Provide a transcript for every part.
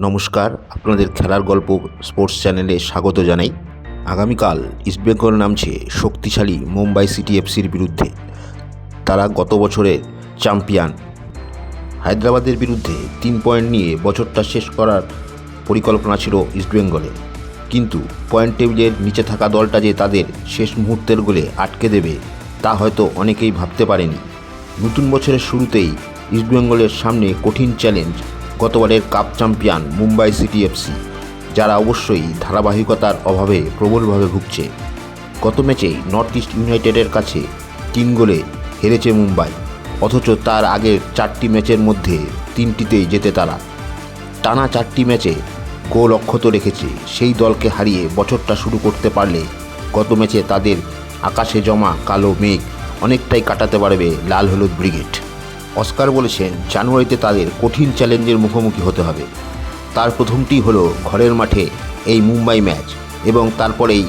নমস্কার, আপনাদের খেলার গল্প স্পোর্টস চ্যানেলে স্বাগত জানাই। আগামীকাল ইস্টবেঙ্গল নামছে শক্তিশালী মুম্বাই সিটি এফসির বিরুদ্ধে। তারা গত বছরের চ্যাম্পিয়ন। হায়দ্রাবাদের বিরুদ্ধে 3 পয়েন্ট নিয়ে বছরটা শেষ করার পরিকল্পনা ছিল ইস্টবেঙ্গলের, কিন্তু পয়েন্ট টেবিলের নিচে থাকা দলটা যে তাদের শেষ মুহূর্তের গোলে আটকে দেবে তা হয়তো অনেকেই ভাবতে পারেনি। নতুন বছরের শুরুতেই ইস্টবেঙ্গলের সামনে কঠিন চ্যালেঞ্জ গতবারের cup champion Mumbai city FC, যারা অবশ্যই ধারাবাহিকতার অভাবে প্রবলভাবে ভুগছে। গত ম্যাচেই নর্থ ইস্ট ইউনাইটেডের কাছে 3 গোলে হেরেছে মুম্বাই, অথচ তার আগের 4টি ম্যাচের মধ্যে 3টিতেই জেতে তারা। টানা 4টি ম্যাচে গোল অক্ষত রেখেছে সেই দলকে হারিয়ে বছরটা শুরু করতে পারলে গত ম্যাচে তাদের আকাশে জমা কালো মেঘ অনেকটাই কাটাতে পারবে লাল হলুদ ব্রিগেড। অস্কার বলেছেন জানুয়ারিতে তাদের কঠিন চ্যালেঞ্জের মুখোমুখি হতে হবে। তার প্রথমটি হলো ঘরের মাঠে এই মুম্বাই ম্যাচ এবং তারপরেই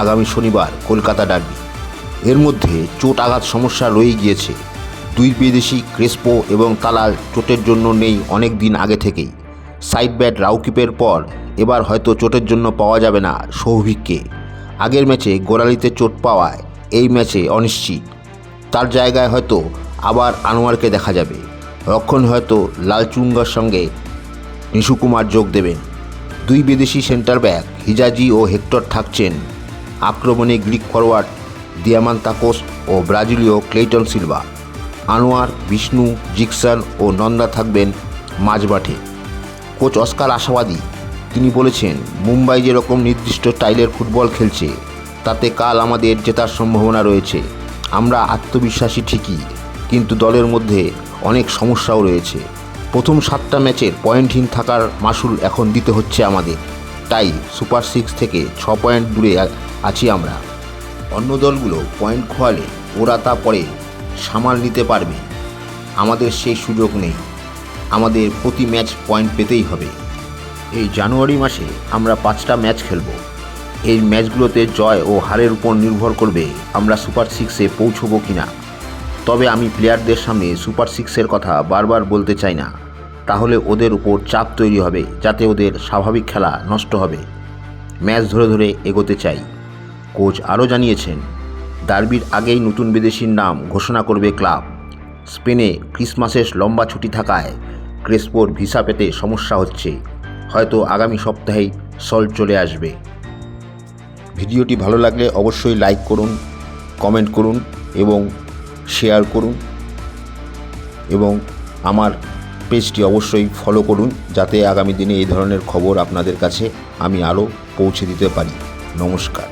আগামী শনিবার কলকাতা ডার্বি। এর মধ্যে চোট আঘাত সমস্যা রয়ে গিয়েছে। 2 বিদেশি ক্রেসপো এবং তালাল চোটের জন্য নেই অনেক দিন আগে থেকেই। সাইড ব্যাট রাউকিপের পর এবার হয়তো চোটের জন্য পাওয়া যাবে না সৌভিককে। আগের ম্যাচে গোড়ালিতে চোট পাওয়ায় এই ম্যাচে অনিশ্চিত। তার জায়গায় হয়তো আবার আনোয়ারকে দেখা যাবে। রক্ষণ হয়তো লালচুঙ্গার সঙ্গে নিশু কুমার যোগ দেবেন। 2 বিদেশি সেন্টার ব্যাক হিজাজি ও হেক্টর থাকছেন। আক্রমণে গ্রিক ফরওয়ার্ড দিয়ামান্তাকোস ও ব্রাজিলীয় ক্লেইটন সিলভা। আনোয়ার, বিষ্ণু, জিকসন ও নন্দা থাকবেন মাঝমাঠে। কোচ অস্কার আশাবাদী। তিনি বলেছেন, মুম্বাই যেরকম নির্দিষ্ট স্টাইলের ফুটবল খেলছে তাতে কাল আমাদের জেতার সম্ভাবনা রয়েছে। আমরা আত্মবিশ্বাসী ঠিকই, কিন্তু দলের মধ্যে অনেক সমস্যাও রয়েছে। প্রথম 7টা ম্যাচের পয়েন্টহীন থাকার মাসুল এখন দিতে হচ্ছে আমাদের, তাই সুপার 6 থেকে 6 পয়েন্ট দূরে আছি আমরা। অন্য দলগুলো পয়েন্ট খোয়ালে ওরা তা পরে সামাল নিতে পারবে, আমাদের সেই সুযোগ নেই। আমাদের প্রতি ম্যাচ পয়েন্ট পেতেই হবে। এই জানুয়ারি মাসে আমরা 5টা ম্যাচ খেলব। এই ম্যাচগুলোতে জয় ও হারের উপর নির্ভর করবে আমরা সুপার 6-এ পৌঁছবো কিনা। তবে আমি প্লেয়ারদের সামনে সুপার 6-এর কথা বারবার বলতে চাই না, তাহলে ওদের উপর চাপ তৈরি হবে, যাতে ওদের স্বাভাবিক খেলা নষ্ট হবে। ম্যাচ ধরে ধরে এগোতে চাই। কোচ আরও জানিয়েছেন, ডার্বির আগেই নতুন বিদেশির নাম ঘোষণা করবে ক্লাব। স্পেনে ক্রিসমাসের লম্বা ছুটি থাকায় ক্রেসপোর ভিসা পেতে সমস্যা হচ্ছে। হয়তো আগামী সপ্তাহেই সল্ট চলে আসবে। ভিডিওটি ভালো লাগলে অবশ্যই লাইক করুন, কমেন্ট করুন এবং শেয়ার করুন, এবং আমার পেজটি অবশ্যই ফলো করুন, যাতে আগামী দিনে এই ধরনের খবর আপনাদের কাছে আমি আরও পৌঁছে দিতে পারি। নমস্কার।